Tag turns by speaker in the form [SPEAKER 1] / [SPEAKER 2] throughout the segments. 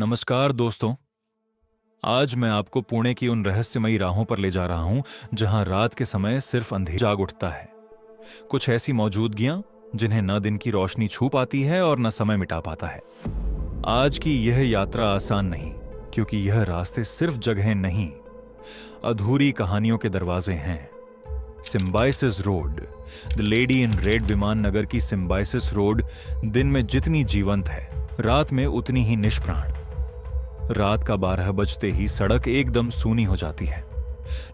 [SPEAKER 1] नमस्कार दोस्तों। आज मैं आपको पुणे की उन रहस्यमयी राहों पर ले जा रहा हूं जहां रात के समय सिर्फ अंधेरा जाग उठता है। कुछ ऐसी मौजूदगियां जिन्हें न दिन की रोशनी छू पाती है और न समय मिटा पाता है। आज की यह यात्रा आसान नहीं, क्योंकि यह रास्ते सिर्फ जगहें नहीं, अधूरी कहानियों के दरवाजे हैं। Symbiosis road, the lady in red विमान नगर की सिम्बाइसिस रोड दिन में जितनी जीवंत है, रात में उतनी ही निष्प्राण। रात का 12 बजते ही सड़क एकदम सूनी हो जाती है।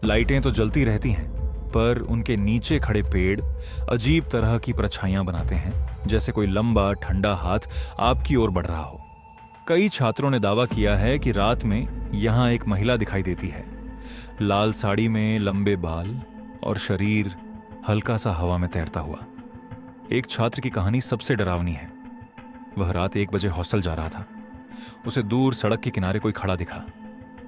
[SPEAKER 1] लाइटें तो जलती रहती हैं, पर उनके नीचे खड़े पेड़ अजीब तरह की परछाइयां बनाते हैं, जैसे कोई लंबा ठंडा हाथ आपकी ओर बढ़ रहा हो। कई छात्रों ने दावा किया है कि रात में यहां एक महिला दिखाई देती है, लाल साड़ी में, लंबे बाल और शरीर हल्का सा हवा में तैरता हुआ। एक छात्र की कहानी सबसे डरावनी है। वह रात 1 बजे हॉस्टल जा रहा था। उसे दूर सड़क के किनारे कोई खड़ा दिखा।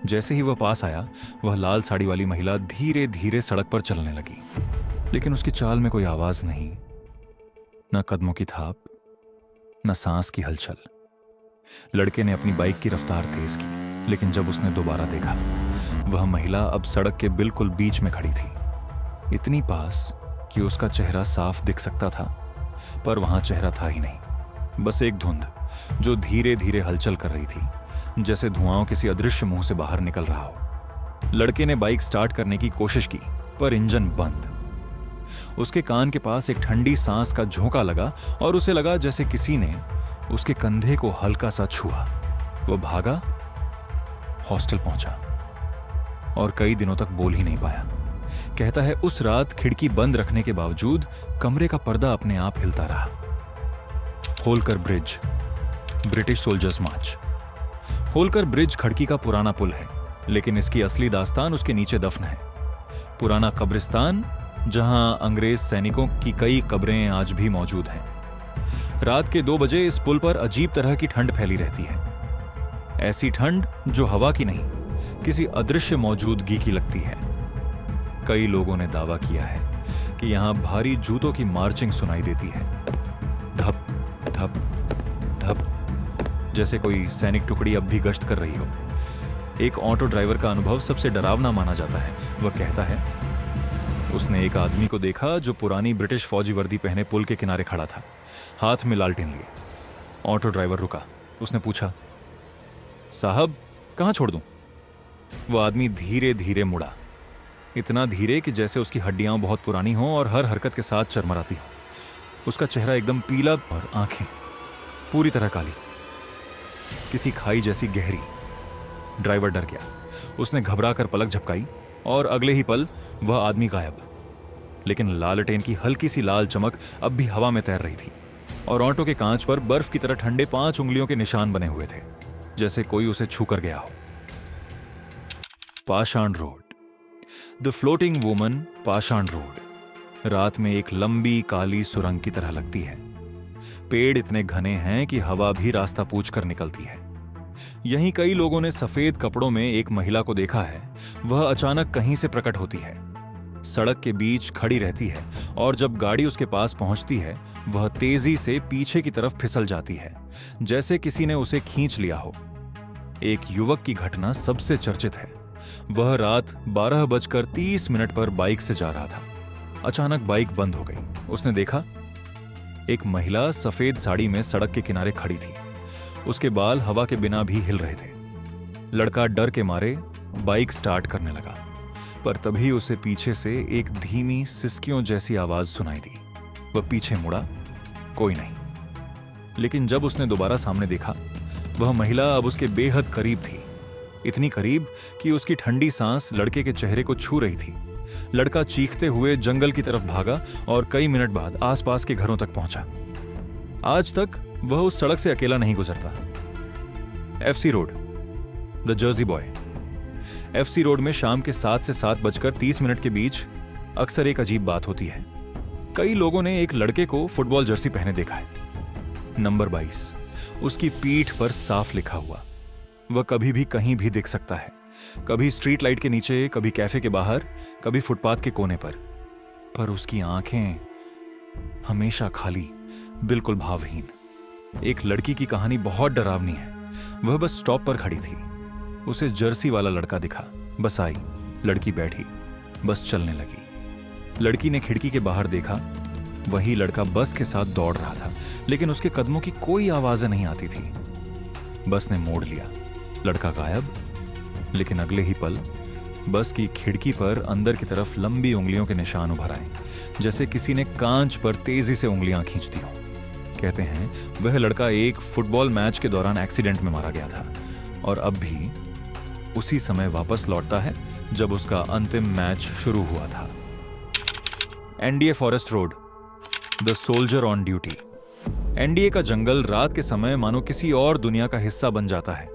[SPEAKER 1] जैसे ही वह पास आया, वह लाल साड़ी वाली महिला धीरे धीरे सड़क पर चलने लगी, लेकिन उसकी चाल में कोई आवाज नहीं, न कदमों की थाप, न सांस की हलचल। लड़के ने अपनी बाइक की रफ्तार तेज की, लेकिन जब उसने दोबारा देखा, वह महिला अब सड़क के बिल्कुल बीच में खड़ी थी, इतनी पास कि उसका चेहरा साफ दिख सकता था, पर वहां चेहरा था ही नहीं, बस एक धुंध जो धीरे धीरे हलचल कर रही थी, जैसे धुआं किसी अदृश्य मुंह से बाहर निकल रहा हो। लड़के ने बाइक स्टार्ट करने की कोशिश की, पर इंजन बंद। उसके कान के पास एक ठंडी सांस का झोंका लगा और उसे लगा जैसे किसी ने उसके कंधे को हल्का सा छुआ। वह भागा, हॉस्टल पहुंचा और कई दिनों तक बोल ही नहीं पाया। कहता है उस रात खिड़की बंद रखने के बावजूद कमरे का पर्दा अपने आप हिलता रहा। होलकर ब्रिज, ब्रिटिश सोल्जर्स मार्च। होलकर ब्रिज खड़की का पुराना पुल है, लेकिन इसकी असली दास्तान उसके नीचे दफन है। पुराना कब्रिस्तान जहां अंग्रेज सैनिकों की कई कब्रें आज भी मौजूद हैं। रात के 2 बजे इस पुल पर अजीब तरह की ठंड फैली रहती है। ऐसी ठंड जो हवा की नहीं, किसी अदृश्य मौजूदगी की लगती है। कई लोगों ने दावा किया है कि यहां भारी जूतों की मार्चिंग सुनाई देती है, धप धप धप, जैसे कोई सैनिक टुकड़ी अब भी गश्त कर रही हो। एक ऑटो ड्राइवर का अनुभव सबसे डरावना माना जाता है। वह कहता है उसने एक आदमी को देखा जो पुरानी ब्रिटिश फौजी वर्दी पहने पुल के किनारे खड़ा था, हाथ में लालटेन लिए। ऑटो ड्राइवर रुका। उसने पूछा, साहब कहां छोड़ दूं? वह आदमी धीरे धीरे मुड़ा, इतना धीरे कि जैसे उसकी हड्डियां बहुत पुरानी हों और हर हरकत के साथ चरमराती हों। उसका चेहरा एकदम पीला और आंखें पूरी तरह काली, किसी खाई जैसी गहरी। ड्राइवर डर गया। उसने घबरा कर पलक झपकाई और अगले ही पल वह आदमी गायब। लेकिन लालटेन की हल्की सी लाल चमक अब भी हवा में तैर रही थी और ऑटो के कांच पर बर्फ की तरह ठंडे 5 उंगलियों के निशान बने हुए थे, जैसे कोई उसे छू कर गया हो। पाषाण रोड, द फ्लोटिंग वुमन पाषाण रोड रात में एक लंबी काली सुरंग की तरह लगती है। पेड़ इतने घने हैं कि हवा भी रास्ता पूछ कर निकलती है। यहीं कई लोगों ने सफेद कपड़ों में एक महिला को देखा है। वह अचानक कहीं से प्रकट होती है, सड़क के बीच खड़ी रहती है और जब गाड़ी उसके पास पहुंचती है, वह तेजी से पीछे की तरफ फिसल जाती है, जैसे किसी ने उसे खींच लिया हो। एक युवक की घटना सबसे चर्चित है। वह रात 12:30 पर बाइक से जा रहा था। अचानक बाइक बंद हो गई। उसने देखा एक महिला सफेद साड़ी में सड़क के किनारे खड़ी थी। उसके बाल हवा के बिना भी हिल रहे थे। लड़का डर के मारे बाइक स्टार्ट करने लगा, पर तभी उसे पीछे से एक धीमी सिसकियों जैसी आवाज सुनाई दी। वह पीछे मुड़ा, कोई नहीं। लेकिन जब उसने दोबारा सामने देखा, वह महिला अब उसके बेहद करीब थी, इतनी करीब कि उसकी ठंडी सांस लड़के के चेहरे को छू रही थी। लड़का चीखते हुए जंगल की तरफ भागा और कई मिनट बाद आसपास के घरों तक पहुंचा। आज तक वह उस सड़क से अकेला नहीं गुजरता। FC road, the Jersey boy. FC road में शाम के 7 से 7:30 के बीच अक्सर एक अजीब बात होती है। कई लोगों ने एक लड़के को फुटबॉल जर्सी पहने देखा है, नंबर 22 उसकी पीठ पर साफ लिखा हुआ। वह कभी भी कहीं भी दिख सकता है, कभी स्ट्रीट लाइट के नीचे, कभी कैफे के बाहर, कभी फुटपाथ के कोने पर उसकी आंखें हमेशा खाली, बिल्कुल भावहीन। एक लड़की की कहानी बहुत डरावनी है। वह बस स्टॉप पर खड़ी थी। उसे जर्सी वाला लड़का दिखा। बस आई, लड़की बैठी, बस चलने लगी। लड़की ने खिड़की के बाहर देखा, वही लड़का बस के साथ दौड़ रहा था, लेकिन उसके कदमों की कोई आवाजें नहीं आती थी। बस ने मोड़ लिया, लड़का गायब। लेकिन अगले ही पल बस की खिड़की पर अंदर की तरफ लंबी उंगलियों के निशान उभर आए, जैसे किसी ने कांच पर तेजी से उंगलियां खींच दी हों। कहते हैं वह लड़का एक फुटबॉल मैच के दौरान एक्सीडेंट में मारा गया था और अब भी उसी समय वापस लौटता है जब उसका अंतिम मैच शुरू हुआ था। NDA forest road, the soldier on duty. NDA का जंगल रात के समय मानो किसी और दुनिया का हिस्सा बन जाता है।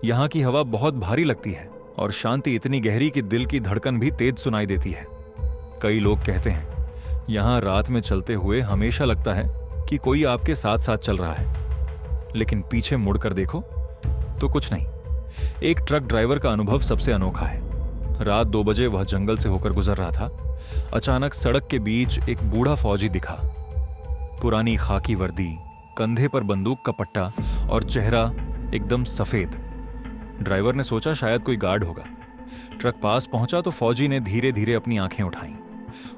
[SPEAKER 1] यहां की हवा बहुत भारी लगती है और शांति इतनी गहरी कि दिल की धड़कन भी तेज सुनाई देती है। कई लोग कहते हैं यहां रात में चलते हुए हमेशा लगता है कि कोई आपके साथ साथ चल रहा है, लेकिन पीछे मुड़कर देखो तो कुछ नहीं। एक ट्रक ड्राइवर का अनुभव सबसे अनोखा है। रात 2 बजे वह जंगल से होकर गुजर रहा था। अचानक सड़क के बीच एक बूढ़ा फौजी दिखा। पुरानी खाकी वर्दी, कंधे पर बंदूक का पट्टा और चेहरा एकदम सफेद। ड्राइवर ने सोचा शायद कोई गार्ड होगा। ट्रक पास पहुंचा तो फौजी ने धीरे धीरे अपनी आंखें उठाईं।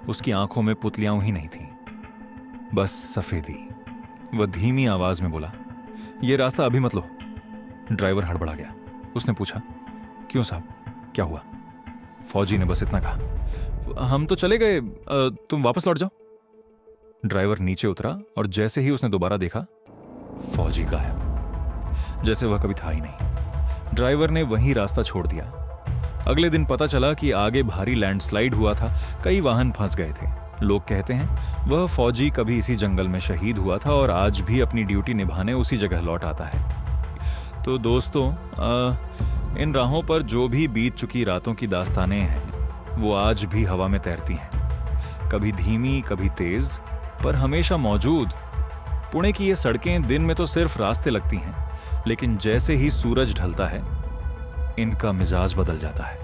[SPEAKER 1] उसकी आंखों में पुतलियां ही नहीं थीं, बस सफेदी। वह धीमी आवाज में बोला, यह रास्ता अभी मत लो। ड्राइवर हड़बड़ा गया। उसने पूछा, क्यों साहब, क्या हुआ? फौजी ने बस इतना कहा, हम तो चले गए, तुम वापस लौट जाओ। ड्राइवर नीचे उतरा और जैसे ही उसने दोबारा देखा, फौजी गायब, जैसे वह कभी था ही नहीं। ड्राइवर ने वही रास्ता छोड़ दिया। अगले दिन पता चला कि आगे भारी लैंडस्लाइड हुआ था, कई वाहन फंस गए थे। लोग कहते हैं वह फौजी कभी इसी जंगल में शहीद हुआ था और आज भी अपनी ड्यूटी निभाने उसी जगह लौट आता है। तो दोस्तों, इन राहों पर जो भी बीत चुकी रातों की दास्तानें हैं वो आज भी हवा में तैरती हैं, कभी धीमी कभी तेज, पर हमेशा मौजूद। पुणे की ये सड़कें दिन में तो सिर्फ रास्ते लगती हैं, लेकिन जैसे ही सूरज ढलता है इनका मिजाज बदल जाता है।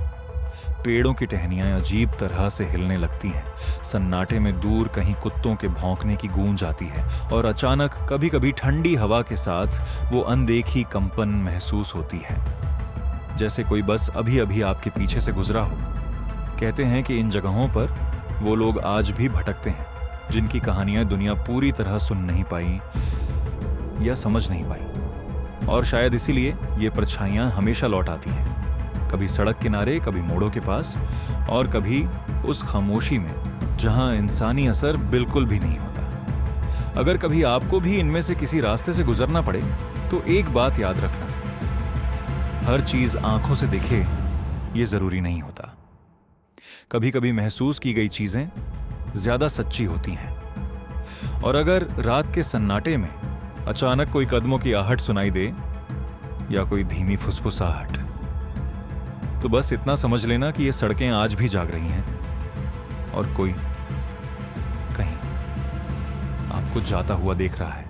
[SPEAKER 1] पेड़ों की टहनियां अजीब तरह से हिलने लगती हैं, सन्नाटे में दूर कहीं कुत्तों के भौंकने की गूंज आती है और अचानक कभी कभी ठंडी हवा के साथ वो अनदेखी कंपन महसूस होती है, जैसे कोई बस अभी अभी आपके पीछे से गुजरा हो। कहते हैं कि इन जगहों पर वो लोग आज भी भटकते हैं जिनकी कहानियां दुनिया पूरी तरह सुन नहीं पाई या समझ नहीं पाई, और शायद इसीलिए ये परछाइयां हमेशा लौट आती हैं, कभी सड़क किनारे, कभी मोड़ों के पास और कभी उस खामोशी में जहां इंसानी असर बिल्कुल भी नहीं होता। अगर कभी आपको भी इनमें से किसी रास्ते से गुजरना पड़े तो एक बात याद रखना, हर चीज आंखों से दिखे ये जरूरी नहीं होता। कभी कभी महसूस की गई चीजें ज्यादा सच्ची होती हैं। और अगर रात के सन्नाटे में अचानक कोई कदमों की आहट सुनाई दे या कोई धीमी फुसफुसाहट, तो बस इतना समझ लेना कि ये सड़कें आज भी जाग रही हैं और कोई कहीं आपको जाता हुआ देख रहा है।